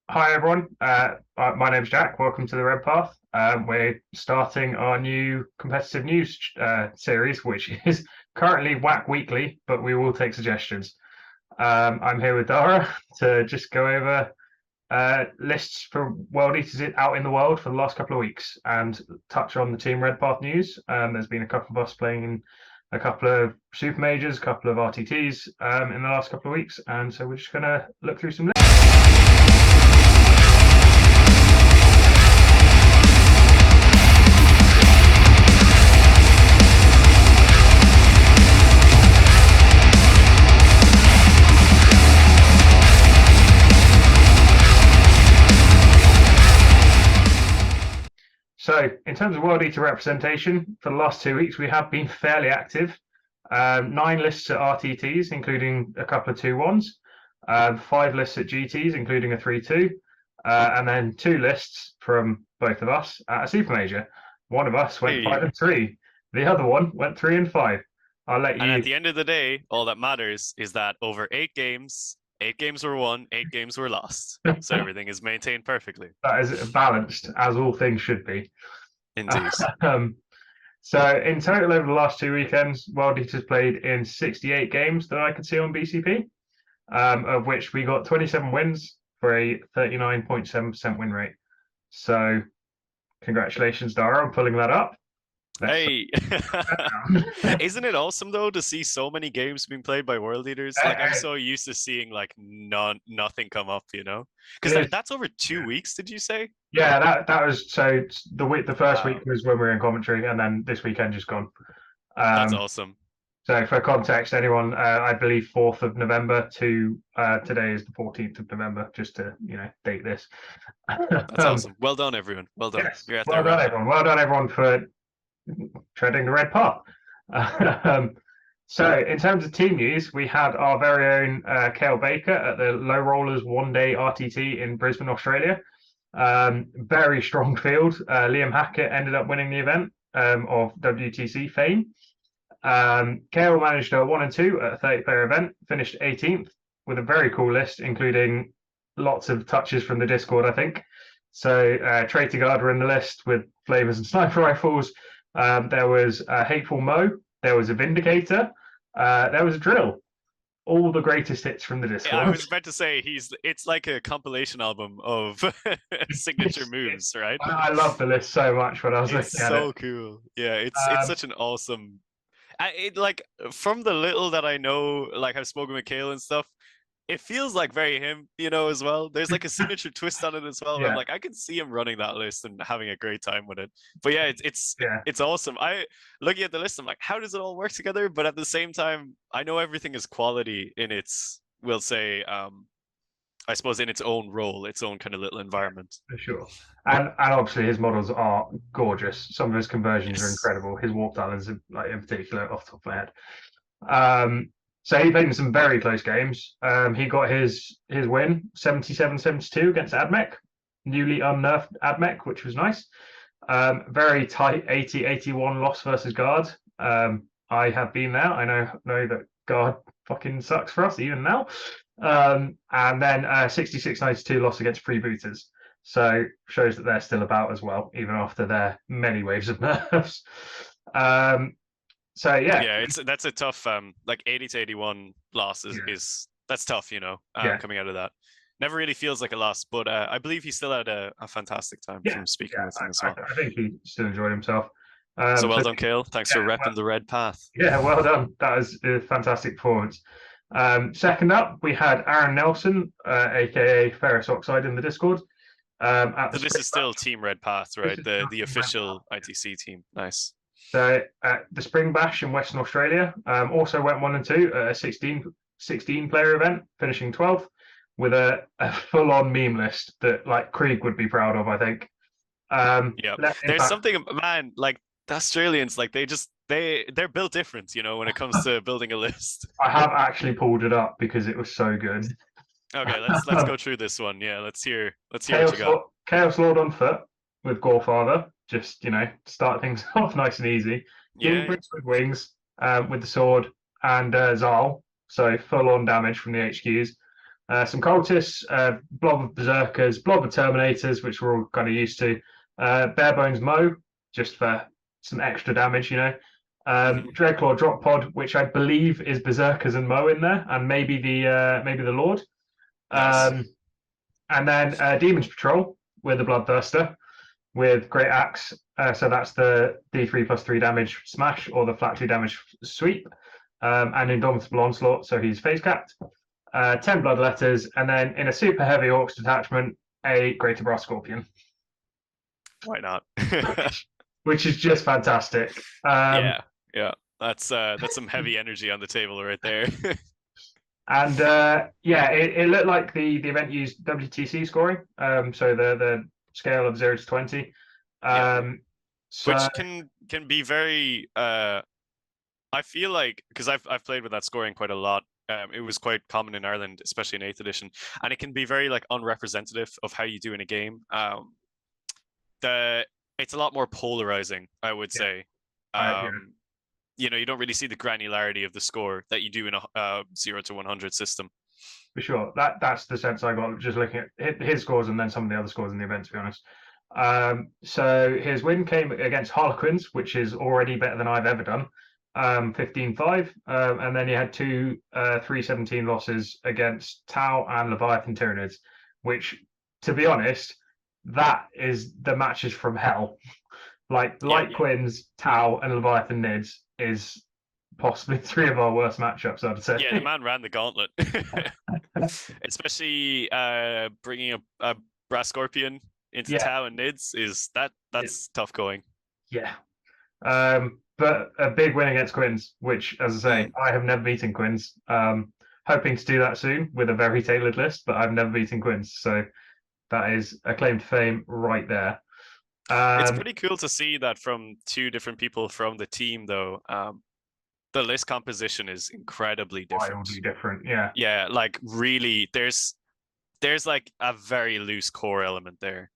Hi everyone, my name's Jack. Welcome to the Red Path. We're starting our new competitive news series, which is currently WAAC Weekly, but we will take suggestions. I'm here with Dara to just go over lists for World Eaters out in the world for the last couple of weeks and touch on the Team Red Path news. There's been a couple of us playing in a couple of Super Majors, a couple of RTTs in the last couple of weeks, and so we're just going to look through some lists. So, in terms of World Eater representation, for the last 2 weeks, we have been fairly active. 9 lists at RTTs, including a couple of 2-1s, 5 lists at GTs, including a 3-2, and then 2 lists from both of us at a Super Major. One of us went 5-3, the other one went 3-5. I'll let you. And at the end of the day, all that matters is that over 8 games, 8 games were won, 8 games were lost. So everything is maintained perfectly. That is balanced, as all things should be. Indeed. So in total over the last 2 weekends, World Eaters played in 68 games that I could see on BCP, of which we got 27 wins for a 39.7% win rate. So congratulations, Dara, on pulling that up. Hey, isn't it awesome though to see so many games being played by World Eaters? Like I'm so used to seeing like nothing come up, because that's over 2 weeks. Did you say? Yeah, that was so the first week was when we were in Coventry, and then this weekend just gone. That's awesome. So for context, anyone, I believe 4th of November to today is the 14th of November, just to date this. That's awesome. Well done, everyone. Well done. Yes, well done, everyone. Well done, everyone, for treading the red path. So in terms of team news, we had our very own Kale Baker at the Low Rollers one-day RTT in Brisbane, Australia. Very strong field. Liam Hackett ended up winning the event of WTC fame. Kale managed a 1 and 2 at a 30-player event, finished 18th with a very cool list, including lots of touches from the Discord, I think. So Traitor Guard were in the list with flavors and sniper rifles. There was a Hateful Mo. There was a Vindicator. There was a Drill. All the greatest hits from the Discord. Yeah, I was about to say it's like a compilation album of signature moves, right? I love the list so much when I was looking at it. It's so cool. Yeah, it's such an awesome. Like from the little that I know, like I've spoken with Kale and stuff, it feels like very him, as well. There's like a signature twist on it as well. Yeah. I'm like, I can see him running that list and having a great time with it. But yeah, it's awesome. Looking at the list, I'm like, how does it all work together? But at the same time, I know everything is quality in its, we'll say, I suppose in its own role, its own kind of little environment. For sure. And obviously his models are gorgeous. Some of his conversions are incredible. His warp talons, like in particular, off the top of my head. So he played in some very close games. He got his win, 77-72 against Admech, newly unnerfed Admech, which was nice. Very tight 80-81 loss versus Guard. I have been there. I know that Guard fucking sucks for us even now. And then 66-92 loss against Freebooters. So shows that they're still about as well, even after their many waves of nerfs. So yeah, that's a tough like 80-81 loss is that's tough, coming out of that. Never really feels like a loss, but I believe he still had a fantastic time from speaking with him as well. I think he still enjoyed himself. So well done, Kale. Thanks for repping the red path. Yeah, well done. That was a fantastic performance. Second up, we had Aaron Nelson, aka Ferrous Oxide, in the Discord. So this is still Team Red Path, right? The official ITC team. Nice. So the Spring Bash in Western Australia also went 1 and 2 at a 16 player event, finishing 12th with a full-on meme list that like Krieg would be proud of, I think. There's something, man, like the Australians, like they're built different, when it comes to building a list. I have actually pulled it up because it was so good. Okay, let's go through this one. Yeah, let's hear what you got. Chaos Lord on foot with Gorefather. Just, start things off nice and easy. With wings, with the sword, and Zal. So full-on damage from the HQs. some cultists, blob of berserkers, blob of terminators, which we're all kind of used to. Bare bones Mo, just for some extra damage, you know. Dreadclaw drop pod, which I believe is berserkers and Mo in there, and maybe the Lord. Nice. And then Demon's Patrol with the Bloodthirster with Great Axe. So that's the D3 plus 3 damage smash or the flat 2 damage sweep. And Indomitable Onslaught, so he's phase capped. 10 Blood Letters, and then in a super heavy Orcs detachment, a Greater Brass Scorpion. Why not? Which is just fantastic. Yeah. That's some heavy energy on the table right there. And it looked like the event used WTC scoring, so the scale of 0 to 20, which can be very. I feel like, because I've played with that scoring quite a lot. It was quite common in Ireland, especially in 8th edition, and it can be very like unrepresentative of how you do in a game. It's a lot more polarizing, I would say. You know, you don't really see the granularity of the score that you do in a 0 to 100 system. For sure, that's the sense I got just looking at his scores and then some of the other scores in the event, to be honest. So his win came against Harlequins, which is already better than I've ever done. 15-5, and then he had two 3-17 losses against Tau and Leviathan Tyranids, which, to be honest, that is the matches from hell. Like Quins, Tau, and Leviathan Nids is possibly 3 of our worst matchups, I'd say. Yeah, the man ran the gauntlet. Especially bringing a Brass Scorpion into Tau and Nids that's tough going. Yeah. But a big win against Quins, which, as I say, I have never beaten Quins. Hoping to do that soon with a very tailored list, but I've never beaten Quins. So that is a claim to fame right there. It's pretty cool to see that from 2 different people from the team, though. The list composition is incredibly different. Wildly different, yeah. Yeah, like really, there's like a very loose core element there.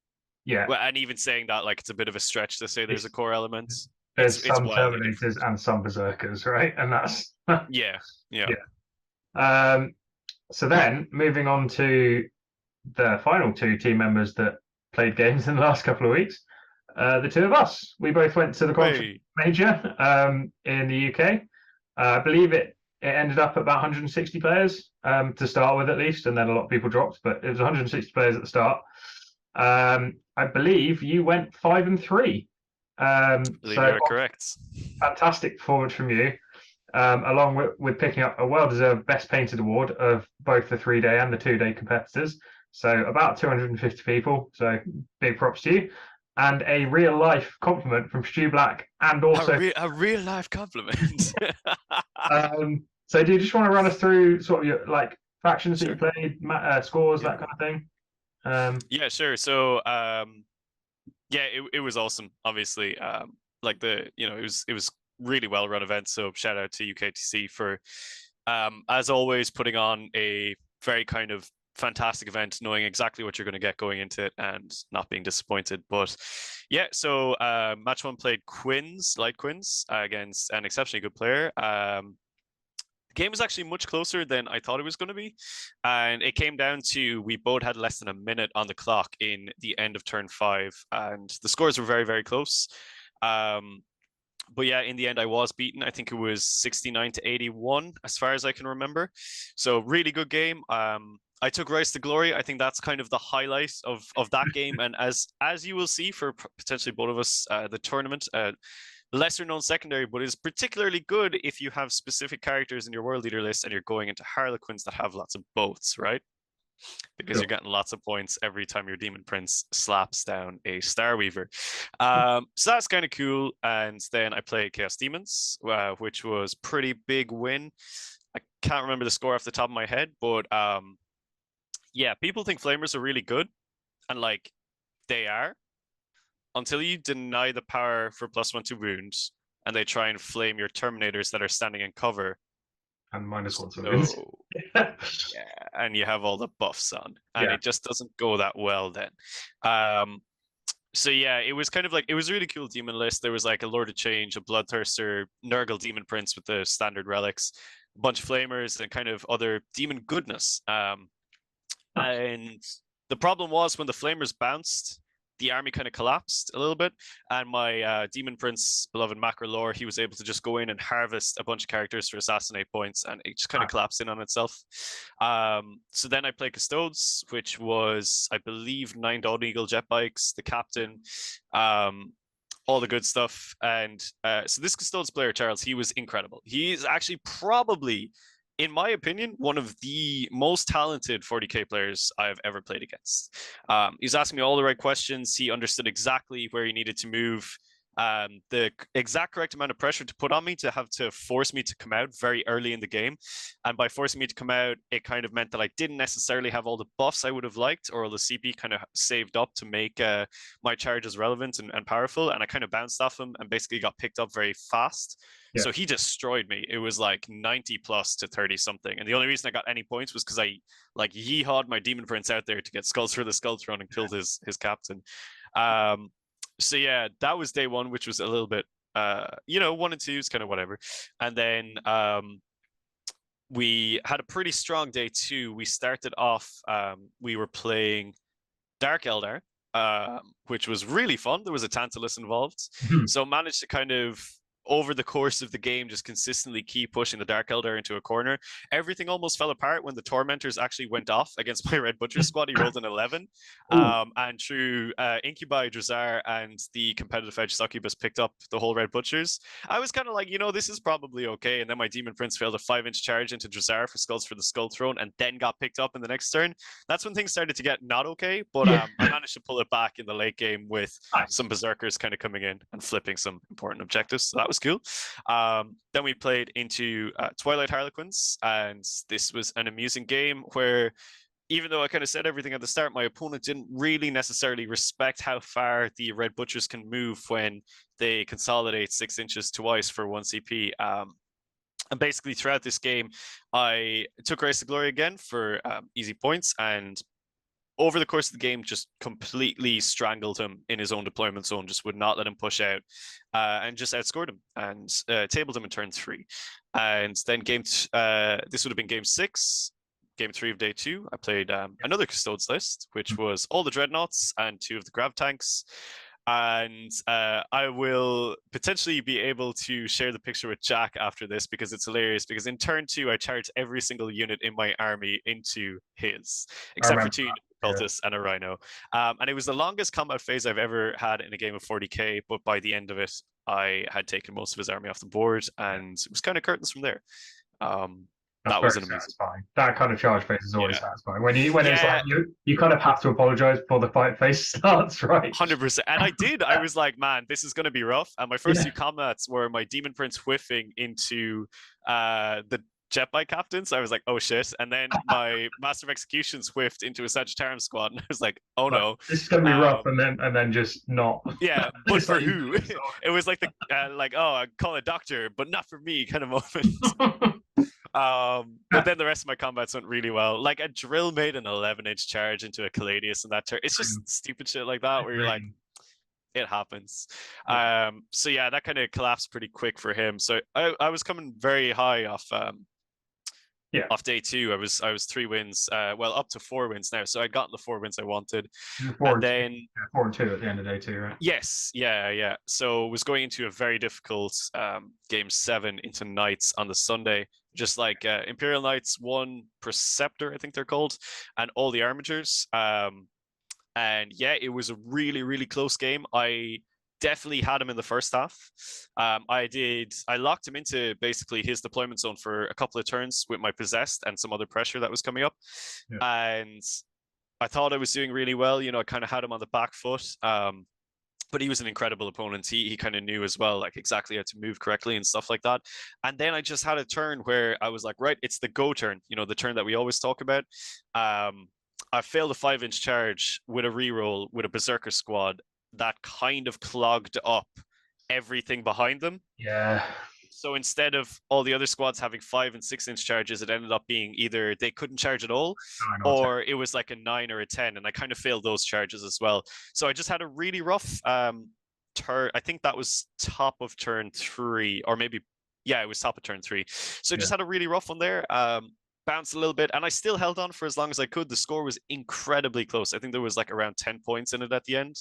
Yeah. Well, and even saying that, like, it's a bit of a stretch to say there's a core element. There's some Terminators and some Berserkers, right? And that's yeah. So then moving on to the final 2 team members that played games in the last couple of weeks. The 2 of us, we both went to the Coventry Major in the UK. I believe it ended up at about 160 players to start with, at least, and then a lot of people dropped, but it was 160 players at the start. I believe you went 5-3. So you're correct. Fantastic performance from you, along with picking up a well-deserved Best Painted award of both the 3-day and the 2-day competitors. So about 250 people. So big props to you. And a real-life compliment from Stu Black, and also a real-life compliment. So do you just want to run us through sort of your factions that you played, scores, that kind of thing? Yeah, sure. So it was awesome. Obviously, it was really well run event. So shout out to UKTC for, as always, putting on a very kind of fantastic event, knowing exactly what you're going to get going into it and not being disappointed. But yeah, so match 1 played Light Quins, against an exceptionally good player. The game was actually much closer than I thought it was going to be, and it came down to we both had less than a minute on the clock in the end of turn 5, and the scores were very, very close. But yeah, in the end, I was beaten. I think it was 69-81, as far as I can remember. So really good game. I took Rise to Glory. I think that's kind of the highlight of that game. And as you will see for potentially both of us, the tournament, lesser known secondary, but is particularly good if you have specific characters in your World Leader list and you're going into Harlequins that have lots of boats, right? Because you're getting lots of points every time your Demon Prince slaps down a Starweaver. So that's kind of cool. And then I played Chaos Demons, which was pretty big win. I can't remember the score off the top of my head, but yeah, people think Flamers are really good, and they are, until you deny the power for +1 to wounds, and they try and flame your Terminators that are standing in cover. And -1 to wounds. Yeah, and you have all the buffs on, and it just doesn't go that well then. So yeah, it was kind of it was a really cool demon list. There was a Lord of Change, a Bloodthirster, Nurgle Demon Prince with the standard relics, a bunch of Flamers, and kind of other demon goodness. And the problem was when the flamers bounced, the army kind of collapsed a little bit, and my demon prince, beloved Macrolore, he was able to just go in and harvest a bunch of characters for assassinate points, and it just kind of collapsed in on itself. So then I played Custodes, which was, I believe, 9 Dawn Eagle jet bikes, the captain, all the good stuff. And so this Custodes player, Charles, he was incredible. He is actually probably, in my opinion, one of the most talented 40k players I've ever played against. He's asking me all the right questions. He understood exactly where he needed to move, the exact correct amount of pressure to put on me to have to force me to come out very early in the game. And by forcing me to come out, it kind of meant that I didn't necessarily have all the buffs I would have liked, or all the CP kind of saved up to make my charges relevant and powerful. And I kind of bounced off him and basically got picked up very fast. Yeah. So he destroyed me. It was like 90 plus to 30 something. And the only reason I got any points was because I like yeehawed my demon prince out there to get skulls for the skull throne and killed his captain. So yeah, that was day one, which was a little bit 1 and 2 is kind of whatever. And then we had a pretty strong day 2. We started off, we were playing Dark Eldar, which was really fun. There was a Tantalus involved. So managed to kind of, over the course of the game, just consistently keep pushing the Dark Eldar into a corner. Everything almost fell apart when the Tormentors actually went off against my Red Butcher squad. He rolled an 11. And through Incubi, Drazar, and the competitive edge Succubus picked up the whole Red Butchers. I was kind of like, this is probably okay. And then my Demon Prince failed a 5-inch charge into Drazar for skulls for the Skull Throne, and then got picked up in the next turn. That's when things started to get not okay. But I managed to pull it back in the late game with some Berserkers kind of coming in and flipping some important objectives. So that was cool. Then we played into Twilight Harlequins, and this was an amusing game where, even though I kind of said everything at the start, my opponent didn't really necessarily respect how far the Red Butchers can move when they consolidate 6 inches twice for 1 CP. And basically throughout this game, I took Race to Glory again for easy points, and over the course of the game, just completely strangled him in his own deployment zone, just would not let him push out, and just outscored him and tabled him in turn 3. And then this would have been game 6. Game 3 of day 2, I played another Custodes list, which was all the Dreadnoughts and 2 of the Grav Tanks. And I will potentially be able to share the picture with Jack after this, because it's hilarious. Because in turn 2, I charged every single unit in my army into his, except for 2 cultists and a rhino. And it was the longest combat phase I've ever had in a game of 40k. But by the end of it, I had taken most of his army off the board, and it was kind of curtains from there. That was an satisfying. That kind of charge phase is always satisfying. When it's like you kind of have to apologize before the fight phase starts, right? 100%. And I did. I was like, man, this is going to be rough. And my first 2 combats were my Demon Prince whiffing into the jet bike captains. I was like, oh shit. And then my Master of Executions whiffed into a Sagittarium squad, and I was like, oh no, this is gonna be rough. And then just not. Yeah, but for who? It was like the I call a doctor, but not for me kind of moment. But then the rest of my combats went really well. Like a drill made an 11-inch charge into a Caladius in that turn. It's just stupid shit like that where you're like, it happens. So yeah, that kind of collapsed pretty quick for him. So I was coming very high off off day 2. I was 3 wins, up to 4 wins now. So I'd gotten the 4 wins I wanted. 4 and then 4 and 2 at the end of day 2, right? Yes, yeah. So was going into a very difficult game 7 into Knights on the Sunday. Just like Imperial Knights, 1 Preceptor, I think they're called, and all the Armigers. And yeah, it was a really, really close game. I definitely had him in the first half. I locked him into basically his deployment zone for a couple of turns with my Possessed and some other pressure that was coming up. And I thought I was doing really well. I kind of had him on the back foot. But he was an incredible opponent. He kind of knew as well, like exactly how to move correctly and stuff like that. And then I just had a turn where I was like, right, it's the go turn, the turn that we always talk about. I failed a 5-inch charge with a reroll with a Berserker squad that kind of clogged up everything behind them. Yeah. So instead of all the other squads having 5 and 6-inch charges, it ended up being either they couldn't charge at all, or it was like a 9 or a 10, and I kind of failed those charges as well. So I just had a really rough turn. I think that was top of turn 3, or maybe, it was top of turn 3. So I just had a really rough one there. bounced a little bit, and I still held on for as long as I could. The score was incredibly close. I think there was like around 10 points in it at the end,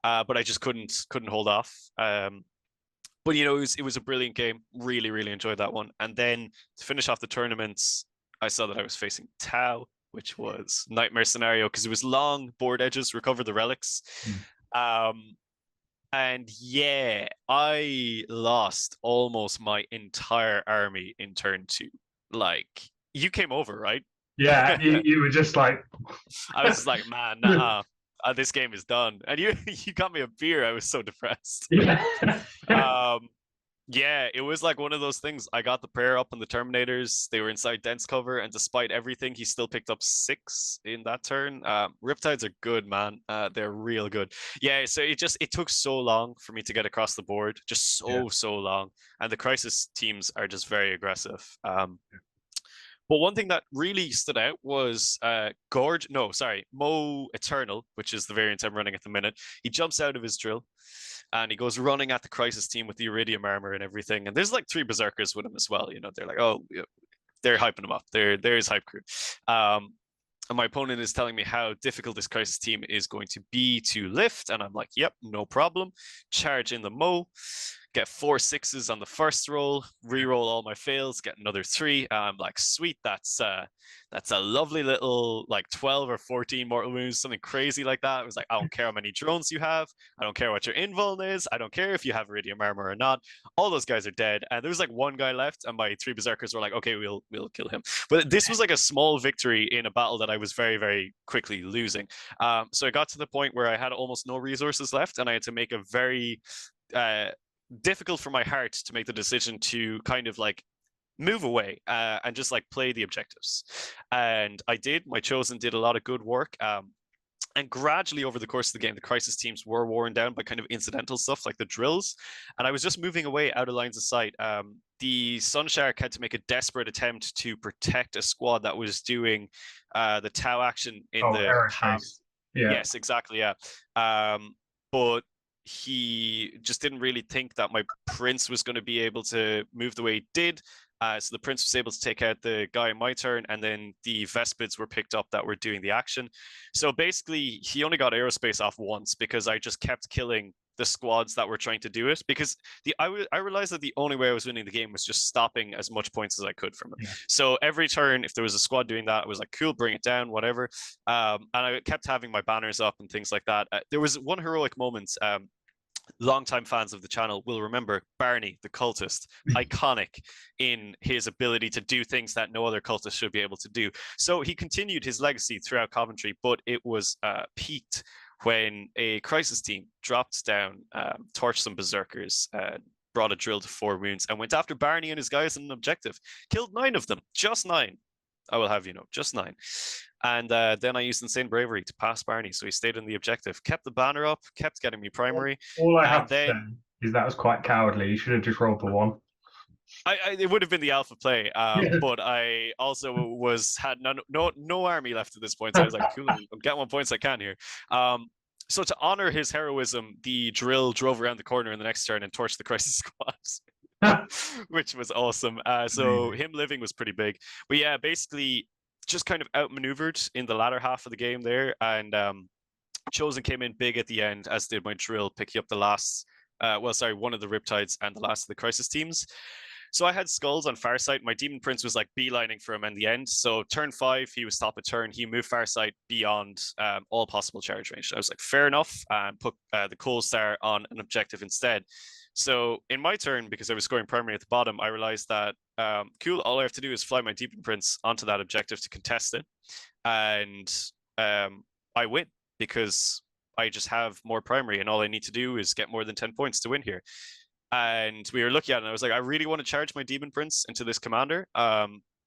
but I just couldn't hold off. But it was a brilliant game. Really, really enjoyed that one. And then to finish off the tournaments, I saw that I was facing Tau, which was nightmare scenario because it was long board edges, recover the relics. And yeah, I lost almost my entire army in turn 2. Like, you came over, right? Yeah, you were just like... I was just like, man, nah, this game is done. And you got me a beer. I was so depressed. Yeah. Yeah, it was like one of those things. I got the prayer up on the Terminators. They were inside dense cover, and despite everything, he still picked up 6 in that turn. Riptides are good, man. They're real good. Yeah, so it took so long for me to get across the board, just so long. And the Crisis teams are just very aggressive. But one thing that really stood out was Mo Eternal, which is the variant I'm running at the minute. He jumps out of his drill and he goes running at the Crisis team with the Iridium armor and everything. And there's like 3 Berserkers with him as well. They're like, oh, they're hyping him up. There's hype crew. And my opponent is telling me how difficult this Crisis team is going to be to lift. And I'm like, yep, no problem. Charge in the Mo. Get 4 6s on the first roll, re-roll all my fails, get another 3. I'm like, sweet, that's a lovely little like 12 or 14 mortal wounds, something crazy like that. It was like, I don't care how many drones you have, I don't care what your invuln is, I don't care if you have Iridium armor or not. All those guys are dead, and there was like 1 guy left, and my 3 berserkers were like, okay, we'll kill him. But this was like a small victory in a battle that I was very, very quickly losing. So I got to the point where I had almost no resources left, and I had to make a very difficult for my heart to make the decision to kind of like move away and just like play the objectives. And I did. My chosen did a lot of good work. And gradually over the course of the game, the Crisis teams were worn down by kind of incidental stuff like the drills. And I was just moving away out of lines of sight. The Sunshark had to make a desperate attempt to protect a squad that was doing the Tau action in aerospace. Yeah. Yes, exactly. Yeah. But he just didn't really think that my prince was going to be able to move the way he did. So the prince was able to take out the guy in my turn, and then the Vespids were picked up that were doing the action. So basically, he only got aerospace off once because I just kept killing the squads that were trying to do it. Because I realized that the only way I was winning the game was just stopping as much points as I could from him. Yeah. So every turn, if there was a squad doing that, I was like, cool, bring it down, whatever. And I kept having my banners up and things like that. There was one heroic moment. Longtime fans of the channel will remember Barney, the cultist, iconic in his ability to do things that no other cultist should be able to do. So he continued his legacy throughout Coventry, but it was peaked when a Crisis team dropped down, torched some berserkers, brought a drill to 4 wounds, and went after Barney and his guys on an objective. Killed 9 of them, just 9. I will have you know, just 9. And then I used Insane Bravery to pass Barney, so he stayed in the objective, kept the banner up, kept getting me primary. All I have to say is that was quite cowardly. You should have just rolled the 1. It would have been the alpha play, but I also had no army left at this point, so I was like, cool, I'm getting what points I can here. So to honor his heroism, the drill drove around the corner in the next turn and torched the Crisis squads. Which was awesome. So him living was pretty big. But yeah, basically just kind of outmaneuvered in the latter half of the game there. And Chosen came in big at the end, as did my drill, picking up the last, one of the Riptides and the last of the Crisis teams. So I had Skulls on Farsight. My Demon Prince was like beelining for him in the end. So turn 5, he was top of turn. He moved Farsight beyond all possible charge range. I was like, fair enough, and put the Coal Star on an objective instead. So in my turn, because I was scoring primary at the bottom, I realized that, cool, all I have to do is fly my Demon Prince onto that objective to contest it. And I win because I just have more primary, and all I need to do is get more than 10 points to win here. And we were looking at it, and I was like, I really want to charge my Demon Prince into this commander,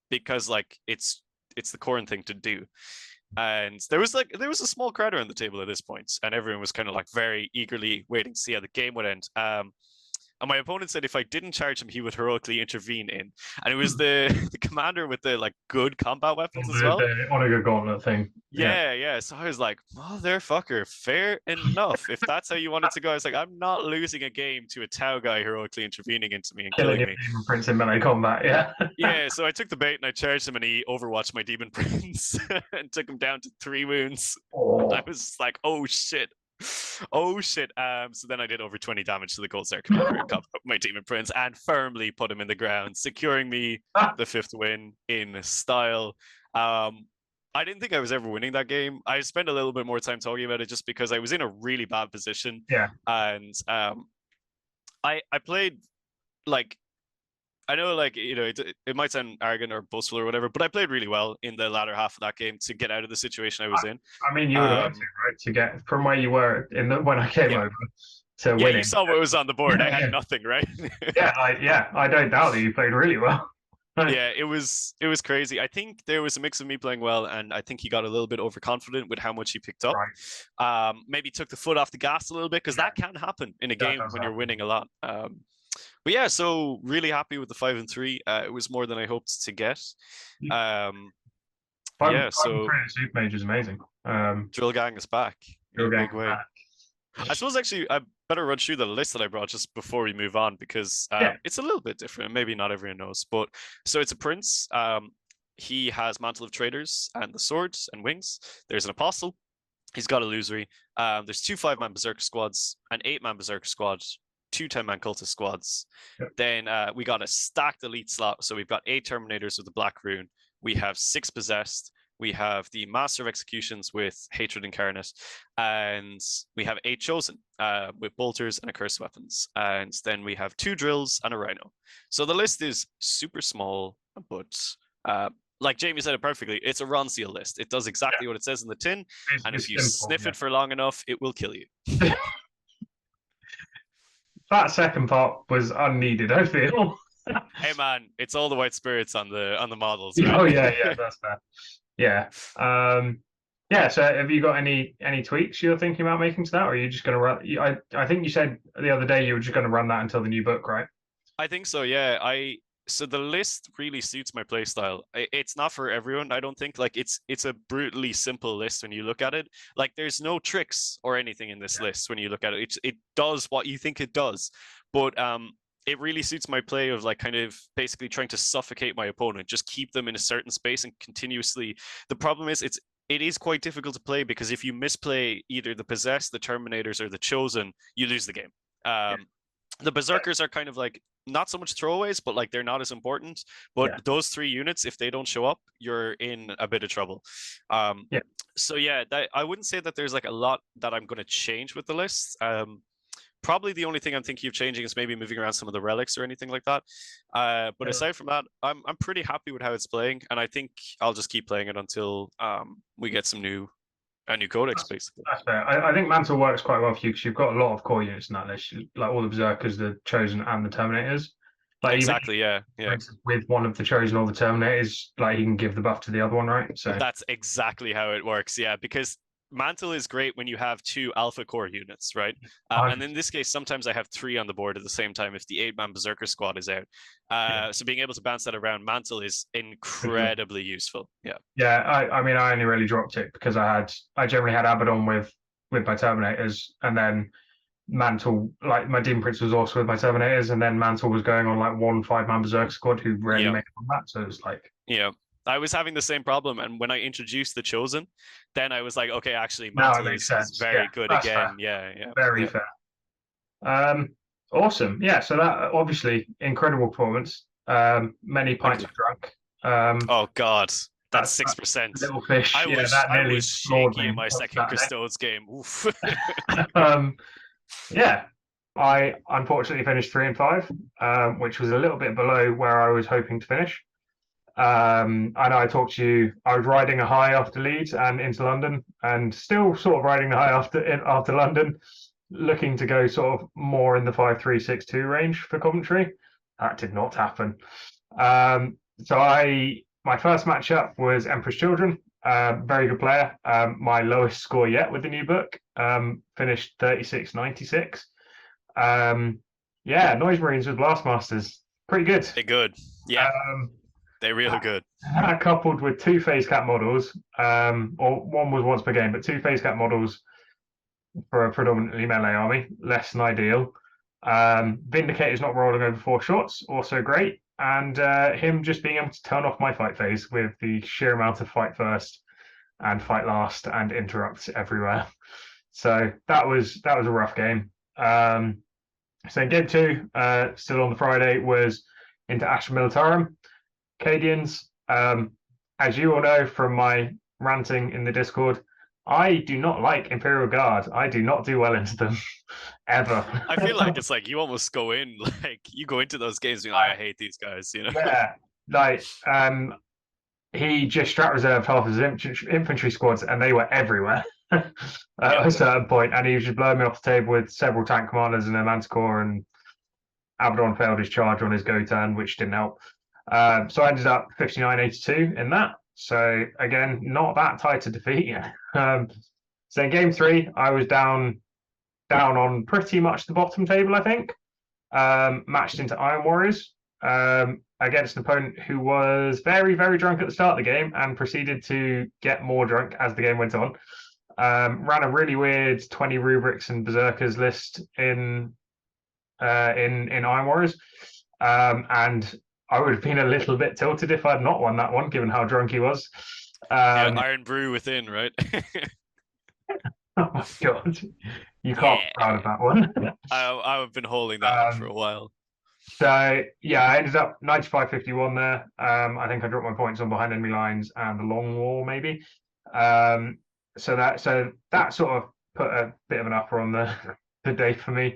because like it's the Khorne thing to do. And there was a small crowd around the table at this point, and everyone was kind of like very eagerly waiting to see how the game would end. and my opponent said if I didn't charge him, he would heroically intervene in. And it was the the commander with the like good combat weapons as well. The Onaga Gauntlet thing. Yeah, yeah. So I was like, motherfucker, fair enough. If that's how you want it to go, I was like, I'm not losing a game to a Tau guy heroically intervening into me and Killing killing your me. Demon Prince in melee combat, yeah. Yeah, so I took the bait and I charged him and he overwatched my Demon Prince and took him down to 3 wounds. Oh. I was like, oh shit. Oh shit. So then I did over 20 damage to the Gold Star Commander and got my Demon Prince and firmly put him in the ground, securing me the 5th win in style. I didn't think I was ever winning that game. I spent a little bit more time talking about it just because I was in a really bad position. Yeah. And I played like, I know like, you know, it might sound arrogant or boastful or whatever, but I played really well in the latter half of that game to get out of the situation I was in. I mean, you would have liked to, right? To get from where you were when I came over to winning. You saw what was on the board. I had Yeah. nothing, right? I don't doubt that you played really well. Yeah, it was crazy. I think there was a mix of me playing well, and I think he got a little bit overconfident with how much he picked up. Right. Maybe took the foot off the gas a little bit because that can happen in a game when you're winning a lot. But yeah, so really happy with the 5 and 3. It was more than I hoped to get. So Super Major is amazing. Drill Gang is back. Drill Gang big way. back. I suppose actually I better run through the list that I brought just before we move on because it's a little bit different. Maybe not everyone knows, but so it's a prince. He has Mantle of Traders and the swords and wings. There's an apostle. He's got illusory. There's 2 5-man berserker squads, an 8-man berserker squad, 2 10-man cultist squads. Yep. Then we got a stacked elite slot. So we've got 8 terminators with the black rune. We have 6 possessed. We have the Master of Executions with Hatred Incarnate, and we have 8 Chosen with Bolters and Accursed Weapons. And then we have 2 Drills and a Rhino. So the list is super small, but like Jamie said it perfectly, it's a Ronseal list. It does exactly what it says in the tin, and if you sniff it for long enough, it will kill you. That second part was unneeded, I feel. Hey man, it's all the white spirits on the models, right? Oh yeah, that's fair. Yeah. So have you got any tweaks you're thinking about making to that, or are you just going to run? I think you said the other day you were just going to run that until the new book, right? I think so. Yeah. So the list really suits my playstyle. It's not for everyone, I don't think. Like it's a brutally simple list when you look at it. Like there's no tricks or anything in this list when you look at it. It does what you think it does, but it really suits my play of like kind of basically trying to suffocate my opponent, just keep them in a certain space and continuously. The problem is it is quite difficult to play because if you misplay either the possessed, the terminators, or the chosen, you lose the game. The berserkers are kind of like not so much throwaways, but like they're not as important. But those 3 units, if they don't show up, you're in a bit of trouble. So yeah, I wouldn't say that there's like a lot that I'm going to change with the list. Probably the only thing I'm thinking of changing is maybe moving around some of the relics or anything like that. But aside from that, I'm pretty happy with how it's playing, and I think I'll just keep playing it until we get a new codex, basically. That's fair. I think Mantle works quite well for you because you've got a lot of core units in that list, like all the Berserkers, the Chosen, and the Terminators. Like exactly, yeah. With one of the Chosen or the Terminators, like he can give the buff to the other one, right? So that's exactly how it works, yeah. Because Mantle is great when you have 2 alpha core units, right? And in this case, sometimes I have 3 on the board at the same time if the 8-man Berserker squad is out. So being able to bounce that around Mantle is incredibly useful. Yeah. I mean, I only really dropped it because I generally had Abaddon with my Terminators, and then Mantle, like my Demon Prince was also with my Terminators, and then Mantle was going on like 1 5-man Berserker squad who rarely made combat, so it was like I was having the same problem, and when I introduced the Chosen, then I was like, okay, actually, Mantle is very good again. Fair. Yeah. Very fair. Awesome. Yeah, so that obviously incredible performance. Many pints of drunk. Oh God, that's 6%. Little fish. I was shaky in my second Custodes game. Oof. I unfortunately finished 3 and 5, which was a little bit below where I was hoping to finish. I know I talked to you. I was riding a high after Leeds and into London, and still sort of riding the high after London, looking to go sort of more in the 5-3-6-2 range for Coventry. That did not happen. My first matchup was Emperor's Children. Very good player. My lowest score yet with the new book. Finished 36-96. Yeah, Noise Marines with Blastmasters. Pretty good. They're good. Yeah, Um, they're really good. that coupled with two phase cap models, or one was once per game, but two phase cap models for a predominantly melee army, less than ideal. Vindicator's not rolling over 4 shots, also great. And him just being able to turn off my fight phase with the sheer amount of fight first and fight last and interrupts everywhere. So that was a rough game. So game two, still on the Friday, was into Astra Militarum. Cadians, as you all know from my ranting in the Discord, I do not like Imperial Guard. I do not do well into them ever. I feel like it's like you almost go in, like you go into those games being like, I hate these guys, you know? Yeah, like he just strat reserved half his infantry squads, and they were everywhere at a certain point, and he was just blowing me off the table with several tank commanders and a Manticore, and Abaddon failed his charge on his go turn, which didn't help. So I ended up 59-82 in that. So again, not that tight to defeat. So in game three, I was down on pretty much the bottom table, I think. Matched into Iron Warriors against an opponent who was very, very drunk at the start of the game and proceeded to get more drunk as the game went on. Ran a really weird 20 rubrics and berserkers list in Iron Warriors, and I would have been a little bit tilted if I'd not won that one, given how drunk he was. Iron Brew within, right? Oh my god, you can't be proud of that one. I've been holding that one for a while. So yeah, I ended up 95-51 there. I think I dropped my points on behind enemy lines and the long wall maybe. So that sort of put a bit of an upper on the day for me.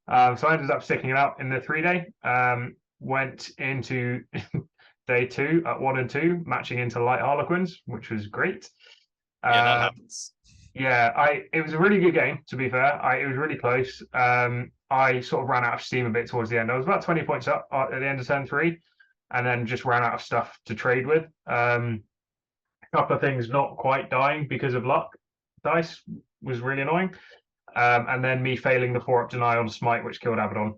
So I ended up sticking it out in the 3-day. Went into day 2 at 1 and 2, matching into light Harlequins, which was great. Yeah, that happens. Yeah, it was a really good game, to be fair. It was really close. I sort of ran out of steam a bit towards the end. I was about 20 points up at the end of turn 3, and then just ran out of stuff to trade with. A couple of things not quite dying because of luck dice was really annoying. And then me failing the 4-up deny on Smite, which killed Abaddon,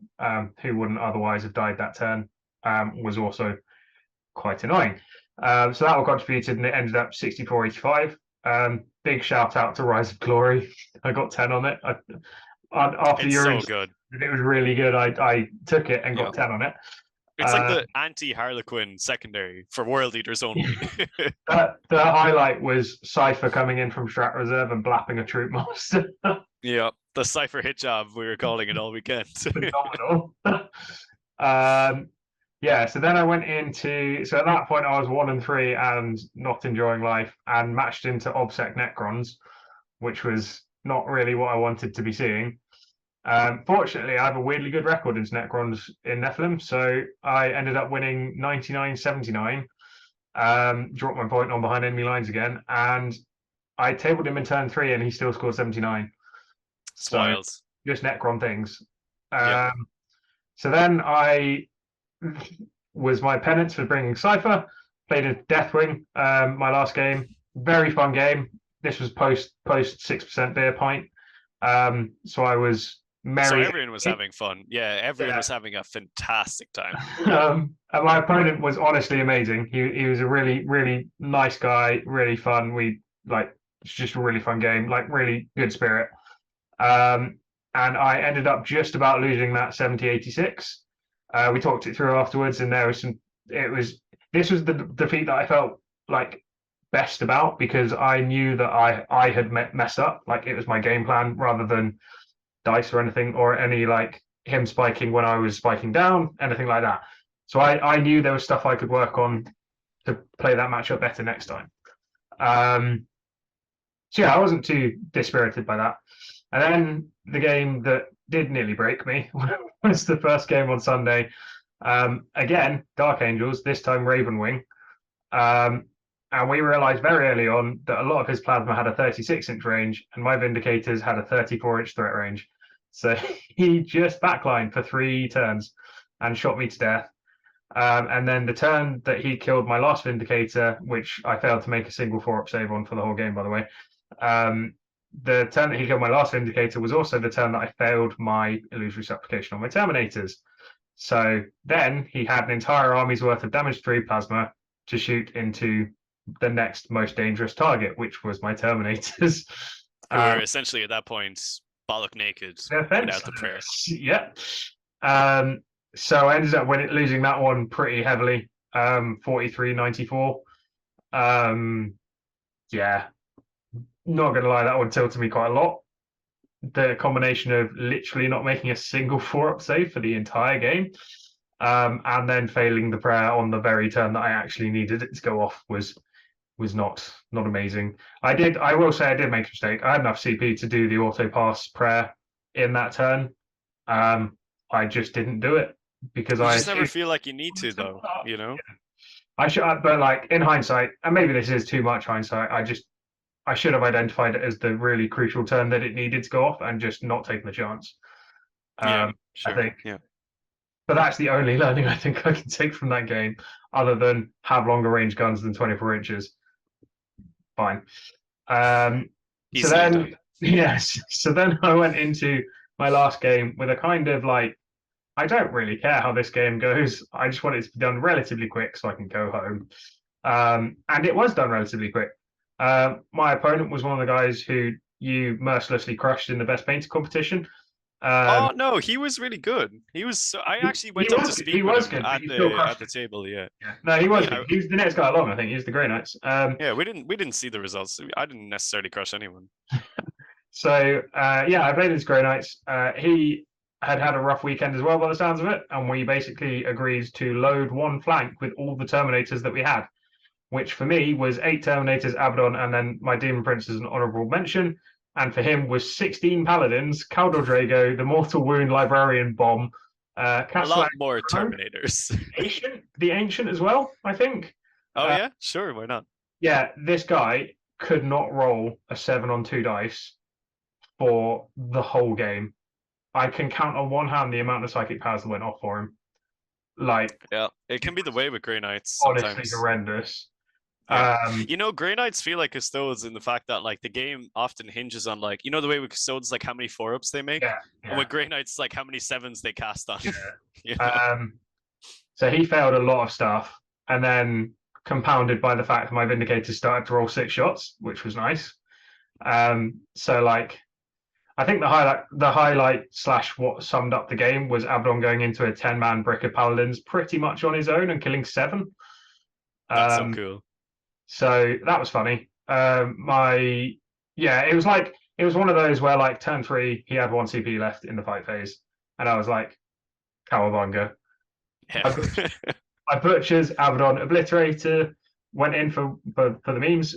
who wouldn't otherwise have died that turn, was also quite annoying. So that all contributed, and it ended up 64-85. Big shout out to Rise of Glory. I got 10 on it. After it's your so good. It was really good. I took it and got 10 on it. It's like the anti-Harlequin secondary for World Eaters only. The highlight was Cypher coming in from Strat Reserve and blapping a troop master. Yeah, the Cypher hit job, we were calling it all weekend. Phenomenal. Yeah, so then I went into, so at that point I was 1 and 3 and not enjoying life, and matched into OBSEC Necrons, which was not really what I wanted to be seeing. Fortunately, I have a weirdly good record into Necrons in Nephilim, so I ended up winning 99-79, dropped my point on behind enemy lines again, and I tabled him in turn 3 and he still scored 79. So wild. Just Necron things. So then I was my penance for bringing Cypher, played a Deathwing, my last game. Very fun game. This was post 6% beer pint. So I was merry. So everyone was having fun. Yeah, everyone was having a fantastic time. And my opponent was honestly amazing. He was a really, really nice guy, really fun. It's just a really fun game, like really good spirit. And I ended up just about losing that 70-86. We talked it through afterwards, and there was this was the defeat that I felt like best about, because I knew that I had messed up. Like, it was my game plan rather than dice or anything, or any like him spiking when I was spiking down, anything like that. So I knew there was stuff I could work on to play that matchup better next time. So yeah, I wasn't too dispirited by that. And then the game that did nearly break me was the first game on Sunday. Again, Dark Angels, this time Ravenwing. And we realized very early on that a lot of his plasma had a 36-inch range, and my Vindicators had a 34-inch threat range. So he just backlined for 3 turns and shot me to death. And then the turn that he killed my last Vindicator, which I failed to make a single 4-up save on for the whole game, by the way, the turn that he killed my last Vindicator was also the turn that I failed my illusory supplication on my Terminators. So then he had an entire army's worth of damage 3 plasma to shoot into the next most dangerous target, which was my Terminators. Who were essentially at that point bollock naked without the prayer. Yeah. So I ended up losing that one pretty heavily, 43-94. Yeah, not going to lie, that one tilted me quite a lot. The combination of literally not making a single 4-up save for the entire game, and then failing the prayer on the very turn that I actually needed it to go off was not amazing. I will say I did make a mistake. I had enough CP to do the auto pass prayer in that turn. I just didn't do it because I just never feel like you need to, though. You know, I should, but like in hindsight, and maybe this is too much hindsight. I should have identified it as the really crucial turn that it needed to go off and just not taking the chance. Yeah, sure. I think. Yeah. But that's the only learning I think I can take from that game, other than have longer range guns than 24 inches. Fine. So then, yes. So then I went into my last game with a kind of like, I don't really care how this game goes. I just want it to be done relatively quick so I can go home. And it was done relatively quick. My opponent was one of the guys who you mercilessly crushed in the best painter competition. Oh no, he was really good. He was. I actually went up to speak with him at the table. Yeah. No, he was. Good. He was the next guy along. I think he was the Grey Knights. Yeah, we didn't see the results. I didn't necessarily crush anyone. So yeah, I played his Grey Knights. He had a rough weekend as well, by the sounds of it, and we basically agreed to load one flank with all the Terminators that we had, which for me was 8 Terminators, Abaddon, and then my Demon Prince as an honourable mention. And for him was 16 Paladins, Caldor Drago, the Mortal Wound Librarian Bomb, a lot more Terminators. the Ancient as well, I think. Oh yeah, sure, why not? Yeah, this guy could not roll a 7 on 2 dice for the whole game. I can count on one hand the amount of psychic powers that went off for him. Like, yeah, it can be the way with Grey Knights sometimes. Honestly horrendous. Yeah. You know, Grey Knights feel like Custodes in the fact that like the game often hinges on like, you know, the way with Custodes, like how many 4-ups they make, and with Grey Knights, like how many 7s they cast on. You know? So he failed a lot of stuff, and then compounded by the fact that my Vindicators started to roll 6 shots, which was nice. So like, I think the highlight / what summed up the game was Abaddon going into a 10-man brick of Paladins pretty much on his own and killing 7. That's so cool. So that was funny. It was one of those where like turn 3 he had 1 CP left in the fight phase, and I was like, Cowabunga. Yeah. My Butchers, Abaddon, Obliterator went in for the memes.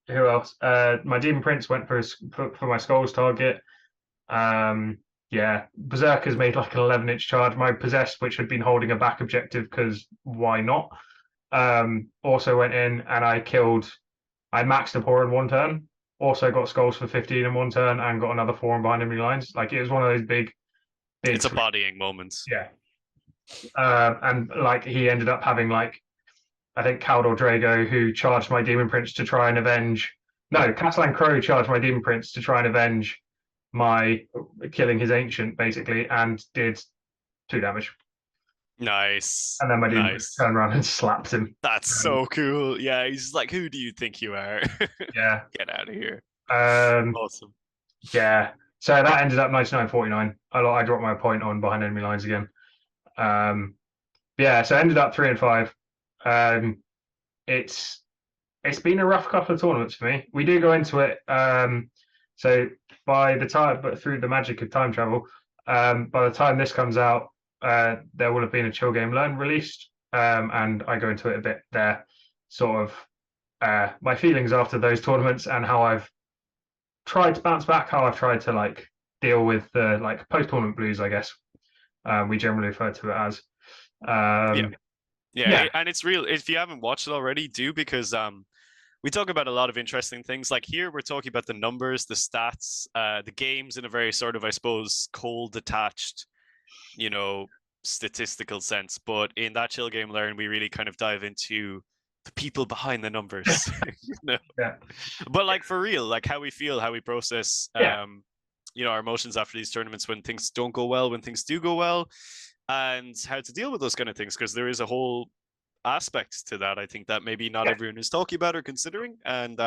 Who else? My Demon Prince went for my Skulls target. Berserkers made like an 11-inch charge. My Possessed, which had been holding a back objective because why not? Also went in, and I maxed a 4 in 1 turn. Also got Skulls for 15 in 1 turn, and got another 4 behind enemy lines. Like, it was one of those big. It's a bodying moment. Yeah. And like he ended up having like, I think Caldor Drago, who charged my Demon Prince to try and avenge. No, Catalan Crow charged my Demon Prince to try and avenge my killing his Ancient, basically, and did 2 damage. Nice. And then my Demon Prince turned around and slapped him. That's so cool. Yeah, he's like, who do you think you are? Yeah. Get out of here. Awesome. Yeah. So that ended up 99-49. I dropped my point on behind enemy lines again. Yeah, so I ended up 3 and 5. It's been a rough couple of tournaments for me. We do go into it. So by the time, but through the magic of time travel, by the time this comes out, there will have been a Chill Game Learn released, and I go into it a bit there, sort of my feelings after those tournaments and how I've tried to bounce back, how I've tried to like deal with the like post-tournament blues, I guess we generally refer to it as. Yeah, and it's real. If you haven't watched it already, do, because we talk about a lot of interesting things. Like here, we're talking about the numbers, the stats, the games in a very sort of, I suppose, cold, detached, you know, statistical sense. But in that Chill Game Learn, we really kind of dive into the people behind the numbers. Yeah. But like for real, like how we feel, how we process, Yeah. our emotions after these tournaments when things don't go well, when things do go well, and how to deal with those kind of things, because there is a whole aspect to that. I think that maybe not everyone is talking about or considering, and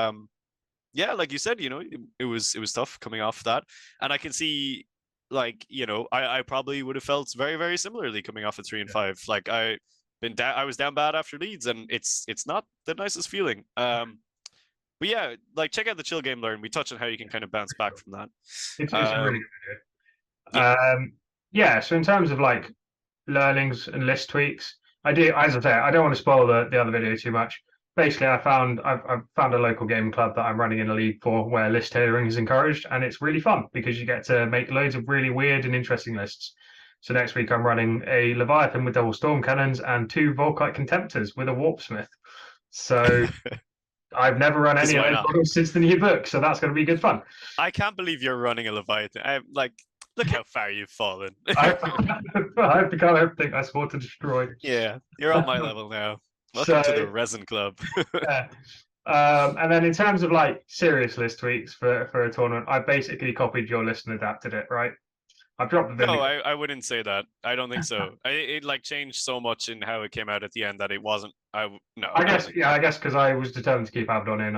yeah, like you said, it was tough coming off that, and I can see, like, I probably would have felt very, very similarly coming off a 3-5. Like I was down bad after Leeds, and it's not the nicest feeling. But yeah, like check out the Chill Game Learn. We touch on how you can kind of bounce back from that. It's a really good Yeah. video. Yeah. So in terms of like learnings and list tweaks, I do, as I say, I don't want to spoil the other video too much. Basically, I've found a local gaming club that I'm running in a league for where list tailoring is encouraged, and it's really fun because you get to make loads of really weird and interesting lists. So next week I'm running a Leviathan with double storm cannons and 2 Volkite Contemptors with a Warpsmith. So I've never run any of those models since the new book, so that's going to be good fun. I can't believe you're running a Leviathan. I'm like, look how far you've fallen. I've become everything I swore to destroy. Yeah, you're on my level now. Welcome to the Resin Club. Yeah. And then in terms of like serious list tweaks for a tournament, I basically copied your list and adapted it, right? I've dropped the No, I wouldn't say that. I don't think so. It like changed so much in how it came out at the end that it wasn't. I guess because I was determined to keep Abaddon in.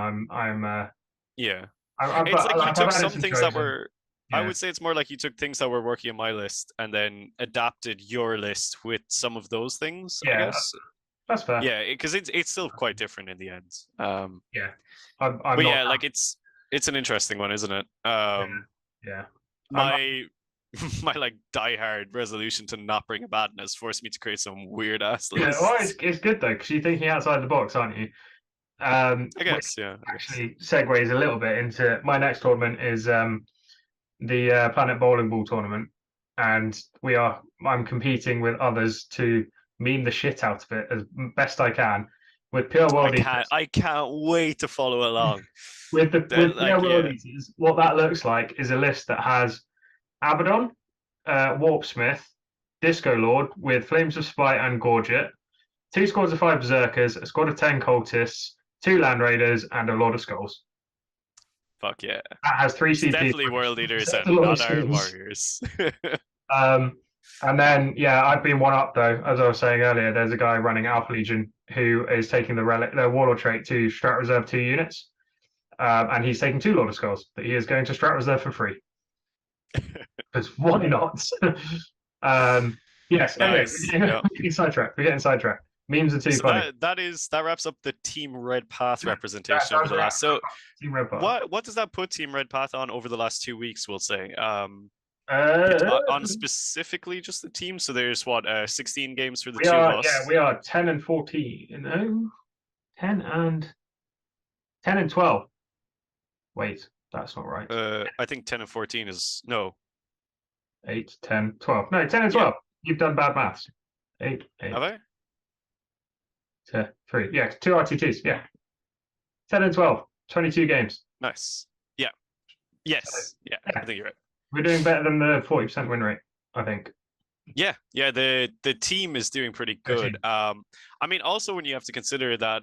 Yeah. It's like you took some things that were. Yeah. I would say it's more like you took things that were working on my list and then adapted your list with some of those things. Yeah, I guess. That's fair. Yeah, because it's still quite different in the end. Yeah. But yeah, like it's an interesting one, isn't it? Yeah. My like diehard resolution to not bring a badness forced me to create some weird ass lists. Yeah, well, it's good though because you're thinking outside the box, aren't you? I guess, yeah. Actually, segues a little bit into my next tournament is the Planet Bowling Ball tournament, and I'm competing with others to meme the shit out of it as best I can with pure world eaters. I can't wait to follow along. with pure world eaters, what that looks like is a list that has Abaddon, Warpsmith, Disco Lord with Flames of Spite and Gorget, 2 squads of 5 Berserkers, a squad of 10 Cultists, 2 Land Raiders, and a Lord of Skulls. Fuck yeah. That has 3 CP. Definitely World Eaters and not Iron Warriors. And then, yeah, I've been one up though. As I was saying earlier, there's a guy running Alpha Legion who is taking the Warlord trait to Strat Reserve 2 units. And he's taking 2 Lord of Skulls that he is going to Strat Reserve for free. Because why not? Yes. Nice. Anyway, we're getting sidetracked. Memes are too funny. That wraps up the Team Red Path representation over the last. So Team Red Path. What does that put Team Red Path on over the last 2 weeks? We'll say on specifically just the team. So there's 16 games for the two of us. Yeah, we are 10 and 14. No, 10 and 12. Wait, that's not right. I think 10 and 14 is no. 8, 10, 12. No, 10 and 12. Yeah. You've done bad maths. 8. Have I? 3. Yeah, 2 RTTs. Yeah. 10 and 12. 22 games. Nice. Yeah. Yes. Yeah, I think you're right. We're doing better than the 40% win rate, I think. Yeah. The team is doing pretty good. I mean, also when you have to consider that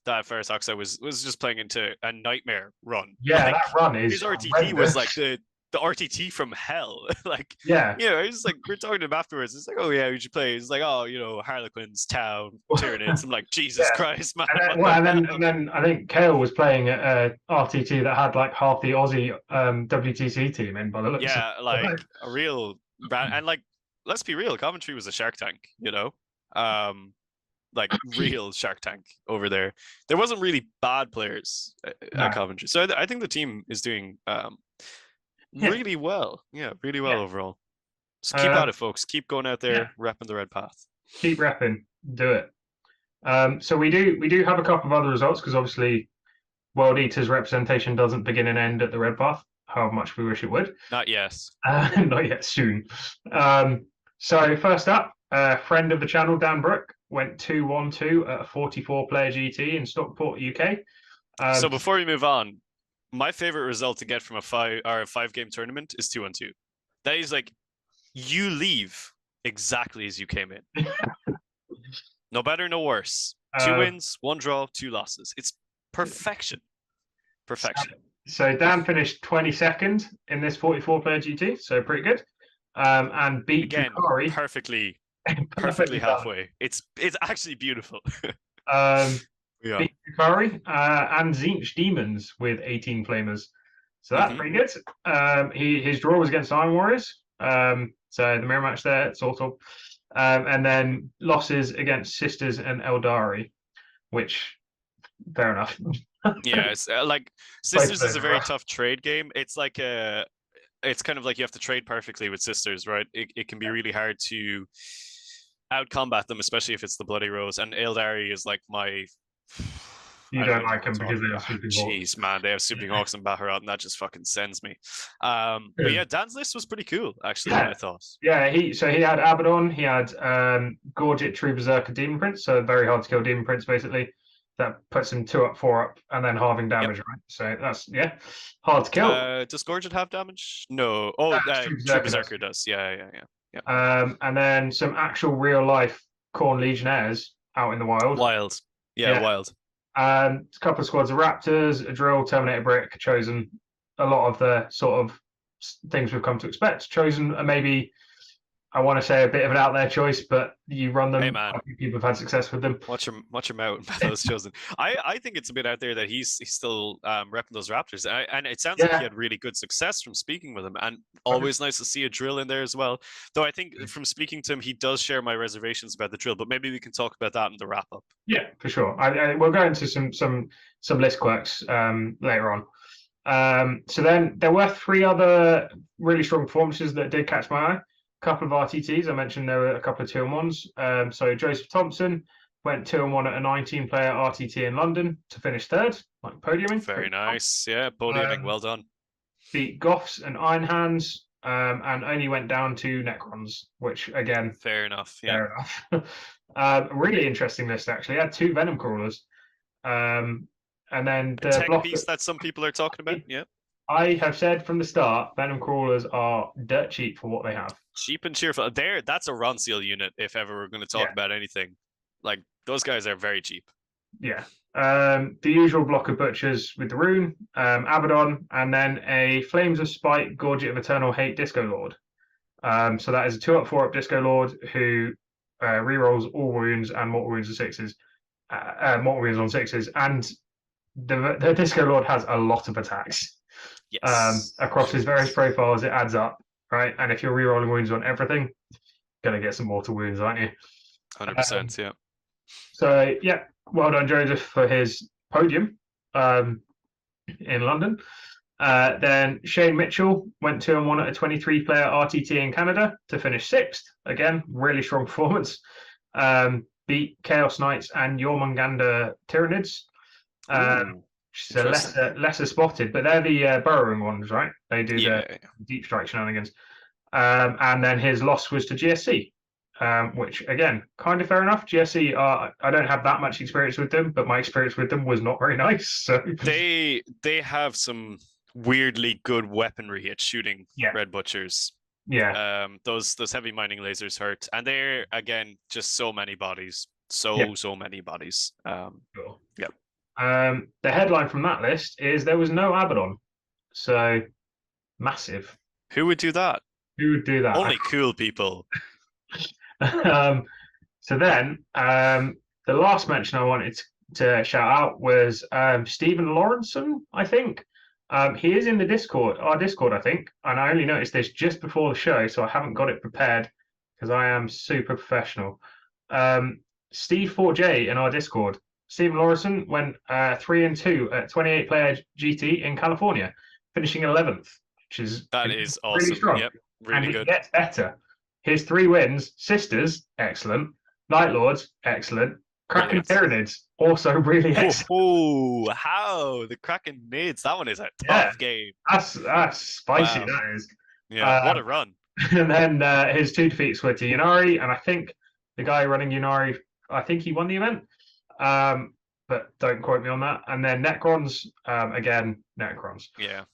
that Ferris Oxide was just playing into a nightmare run. Yeah, like, that run is his RTT was like the RTT from hell. Like, yeah, it's like we're talking to him afterwards. It's like, oh yeah, who'd you play? It's like, oh, Harlequins, Town, Tyranids. I'm like, Jesus Christ, man. And then I think Kale was playing a RTT that had like half the Aussie WTC team in by the looks. Yeah, like a real and like, let's be real, Coventry was a Shark Tank, like real Shark Tank over there. There wasn't really bad players at Coventry, so I think the team is doing really well. Yeah, really well overall. So keep at it, folks. Keep going out there, repping the Red Path. Keep repping. Do it. So we do have a couple of other results because obviously World Eaters representation doesn't begin and end at the Red Path, however much we wish it would. Not yet. Not yet. Soon. So first up, friend of the channel, Dan Brook, went 2-1-2 at a 44-player GT in Stockport, UK. So before we move on, my favorite result to get from a 5-game tournament is 2-2. That is like, you leave exactly as you came in. No better, no worse. 2 Uh, wins, 1 draw, 2 losses. It's perfection. Perfection. So Dan finished 22nd in this 44-player GT, so pretty good. And beat Again, Drukari perfectly perfectly done. halfway. It's actually beautiful. Yeah. Beat Drukari and Zinch Demons with 18 flamers. So that's pretty good. His draw was against Iron Warriors. So the mirror match there, sort of. And then losses against Sisters and Eldari, which fair enough. Yeah, it's like Sisters is a very tough trade game. It's like it's kind of like you have to trade perfectly with Sisters, right? It can be really hard to out combat them, especially if it's the Bloody Rose. And Eldari is like my. You don't like them because they have Swooping Hawks. Jeez, man, they have Swooping Hawks and Baharat, and that just fucking sends me. But yeah, Dan's list was pretty cool, actually. I thought. Yeah, he had Abaddon, he had Gorget, True Berserker, Demon Prince, so very hard to kill Demon Prince basically. That puts him 2 up, 4 up, and then halving damage, right? So that's hard to kill. Does Gorget have damage? No. Oh, True Berserker does. Yeah. And then some actual real life Khorne Legionnaires out in the wild. Wild. Yeah. Wild. A couple of squads of Raptors, a Drill, Terminator Brick, Chosen. A lot of the sort of things we've come to expect. Chosen are maybe, I want to say, a bit of an out there choice, but you run them. Hey, man. I think people have had success with them. Watch him out. Those Chosen. I think it's a bit out there that he's still repping those Raptors, and it sounds like he had really good success from speaking with him, and always nice to see a Drill in there as well. Though I think from speaking to him, he does share my reservations about the Drill, but maybe we can talk about that in the wrap up. Yeah, for sure. We'll go into some list quirks later on. So then there were 3 other really strong performances that did catch my eye. Couple of RTTs. I mentioned there were a couple of 2-on-1s. So Joseph Thompson went 2-on-1 at a 19-player RTT in London to finish 3rd, like podiuming. Very nice. Yeah, podiuming. Well done. Beat Goths and Iron Hands, and only went down to Necrons, which again, fair enough. Yeah. Fair enough. Really interesting list actually. Had 2 Venom Crawlers, and then the tech piece that some people are talking about. Yeah. I have said from the start, Venom Crawlers are dirt cheap for what they have. Cheap and cheerful. That's a Ronseal unit, if ever we're going to talk about anything. Like, those guys are very cheap. Yeah. The usual block of Butchers with the Rune, Abaddon, and then a Flames of Spite, Gorget of Eternal Hate Disco Lord. So that is a 2 up, 4 up Disco Lord who rerolls all wounds and mortal wounds on 6s. Mortal wounds on 6s. And the Disco Lord has a lot of attacks. Yes. Across his various profiles, it adds up, right? And if you're rerolling wounds on everything, gonna get some mortal wounds, aren't you? 100%, yeah. So yeah, well done, Joseph, for his podium in London. Then Shane Mitchell went 2-on-1 at a 23-player RTT in Canada to finish 6th. Again, really strong performance. Beat Chaos Knights and Jormungandr Tyranids. Which is a lesser spotted, but they're the burrowing ones, right? They do the deep strike shenanigans. And then his loss was to GSC, which again, kind of fair enough. GSC, I don't have that much experience with them, but my experience with them was not very nice. So they have some weirdly good weaponry at shooting Red Butchers. Yeah. Those heavy mining lasers hurt, and they're again just so many bodies, so many bodies. Cool. Yep. The headline from that list is there was no Abaddon. So massive. Who would do that? Who would do that? Only cool people. So then, the last mention I wanted to shout out was Stephen Lawrenson, I think. He is in the Discord, our Discord, I think. And I only noticed this just before the show, so I haven't got it prepared because I am super professional. Steve 4J in our Discord. Stephen Lawrenson went 3-2 at 28-player GT in California, finishing 11th, which is really awesome. Strong. Yep, really and good. It gets better. His 3 wins: Sisters, excellent; Night Lords, excellent; Kraken Tyranids, also really excellent. Oh, how the Kraken Nids! That one is a tough game. That's spicy. Wow. That is. Yeah, what a run! And then his 2 defeats were to Yunari, and I think the guy running Yunari, I think he won the event. But don't quote me on that. And then Necrons, again, Necrons. Yeah.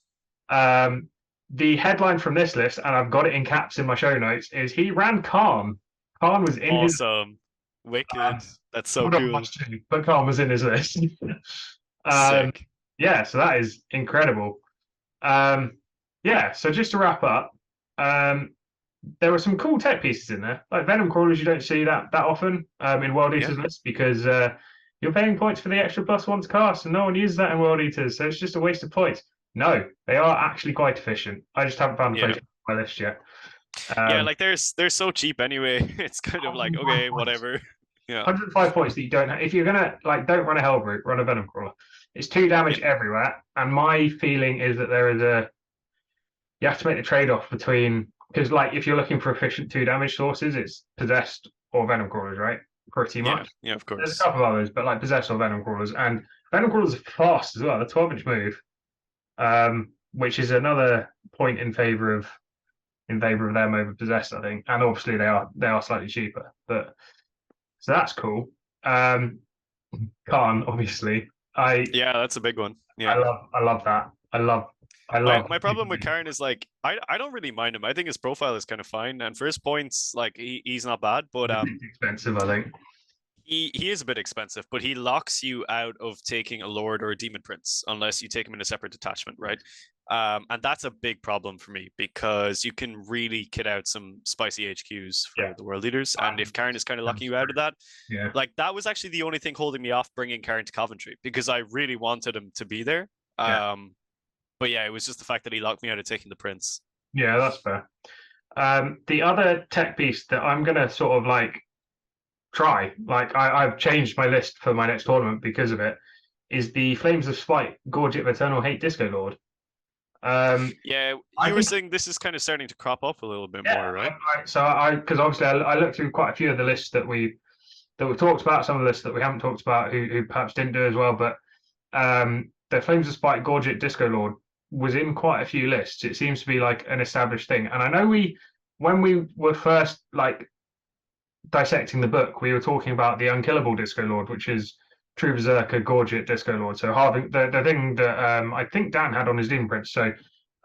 The headline from this list, and I've got it in caps in my show notes, is he ran Khorne. Khorne was in Wicked. That's so Would have cool. watched too, but Khorne was in his list. Sick. Yeah, so that is incredible. Yeah, so just to wrap up, um, there were some cool tech pieces in there, like venom crawlers. You don't see that often in World Yeah. Eaters lists because you're paying points for the extra +1 to cast, and no one uses that in World Eaters, so it's just a waste of points. No, they are actually quite efficient. I just haven't found the place on my list yet. Yeah, like they're so cheap anyway. It's kind of like, okay, whatever. Yeah. 105 points that you don't have. If you're gonna don't run a hell route, run a venom crawler. It's 2 damage everywhere, and my feeling is that there is you have to make the trade-off between, because like if you're looking for efficient 2 damage sources, it's possessed or venom crawlers, right? Pretty much. Yeah, of There's a course. couple of others, but like possessed or venom crawlers, and venom crawlers are fast as well. The 12-inch move, which is another point in favor of them over possessed, I think. And obviously they are slightly cheaper, but so that's cool. Khorne, obviously. Yeah, that's a big one. Yeah. I love that. I love My problem with Khorne is like I don't really mind him. I think his profile is kind of fine, and for his points, like he's not bad. But expensive, I think. He is a bit expensive, but he locks you out of taking a Lord or a Demon Prince unless you take him in a separate detachment, right? And that's a big problem for me because you can really kit out some spicy HQs for the World Leaders. And if Khorne is kind of locking you out of that, like that was actually the only thing holding me off bringing Khorne to Coventry because I really wanted him to be there. But yeah, it was just the fact that he locked me out of taking the Prince. Yeah, that's fair. The other tech piece that I'm going to sort of like try, like I've changed my list for my next tournament because of it, is the Flames of Spite Gorget of Eternal Hate Disco Lord. Yeah, you were saying this is kind of starting to crop up a little bit more, right? Because obviously I looked through quite a few of the lists that we talked about, some of the lists that we haven't talked about, who perhaps didn't do as well, but the Flames of Spite Gorget Disco Lord was in quite a few lists. It seems to be like an established thing, and I know when we were first like dissecting the book, we were talking about the Unkillable Disco Lord, which is True Berserker Gorget Disco Lord. So halving the thing that I think Dan had on his Demon Prince. So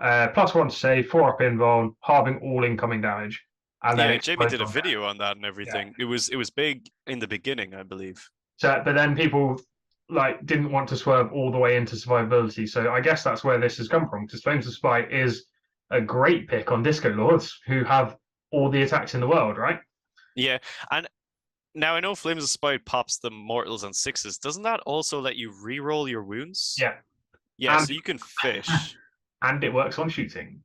+1 to save, 4 up invuln, halving all incoming damage. And then Jamie did a video on that and everything. Yeah. It was big in the beginning, I believe. So, but then people like didn't want to swerve all the way into survivability. So I guess that's where this has come from, because Flames of Spite is a great pick on Disco Lords who have all the attacks in the world, right? Yeah, and now I know Flames of Spite pops the mortals and 6s. Doesn't that also let you re-roll your wounds? Yeah. Yeah, so you can fish. And it works on shooting.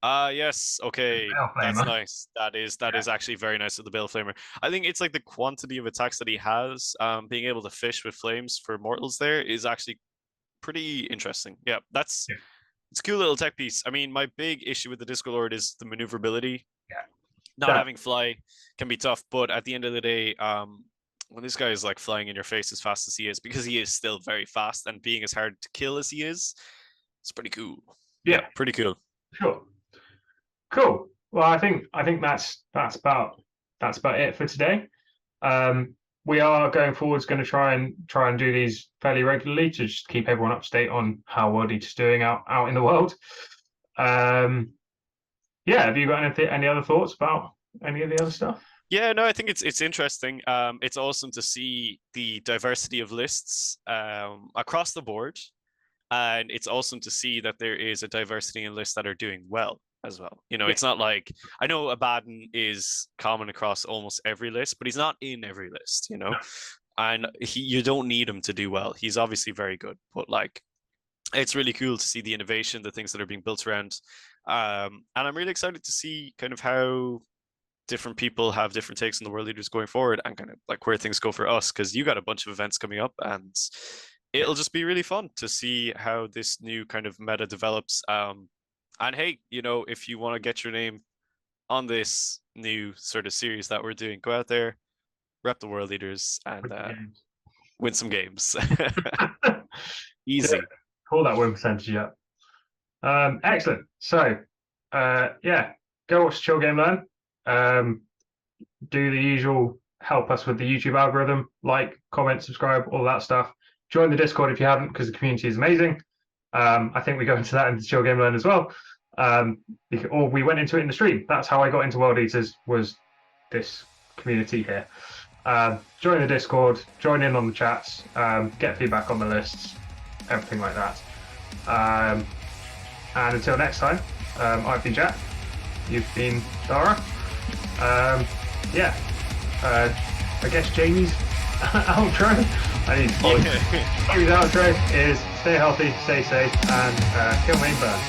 Yes. Okay, that's nice. That is actually very nice with the Baleflamer. I think it's like the quantity of attacks that he has, being able to fish with flames for mortals there is actually pretty interesting. Yeah, it's a cool little tech piece. I mean, my big issue with the Disco Lord is the maneuverability. Yeah. Not having fly can be tough, but at the end of the day, when this guy is like flying in your face as fast as he is, because he is still very fast and being as hard to kill as he is, it's pretty cool. Yeah, pretty cool. Sure. Cool. Well, I think that's about it for today. We are going forwards going to try and do these fairly regularly to just keep everyone up to date on how World Eater's doing out in the world. Yeah, have you got any other thoughts about any of the other stuff? Yeah, no, I think it's interesting. It's awesome to see the diversity of lists across the board, and it's awesome to see that there is a diversity in lists that are doing well as well. You know, it's not like, I know Abaddon is common across almost every list, but he's not in every list, you know, and you don't need him to do well. He's obviously very good, but like, it's really cool to see the innovation, the things that are being built around. And I'm really excited to see kind of how different people have different takes on the World Leaders going forward and kind of like where things go for us, because you got a bunch of events coming up and it'll just be really fun to see how this new kind of meta develops. And hey, you know, if you want to get your name on this new sort of series that we're doing, go out there, rep the World Leaders, and win some games. Easy. Yeah, call that win percentage up. Excellent. So, go watch Chill Game Learn. Do the usual, help us with the YouTube algorithm, like, comment, subscribe, all that stuff. Join the Discord if you haven't, because the community is amazing. I think we go into that in the Chill Game Learn as well. Or we went into it in the stream. That's how I got into World Eaters, was this community here. Join the Discord, join in on the chats, get feedback on the lists, everything like that. And until next time, I've been Jack, you've been Dara. Yeah, I guess Jamie's outro. I need to follow. Jamie's outro is stay healthy, stay safe, and kill main burn.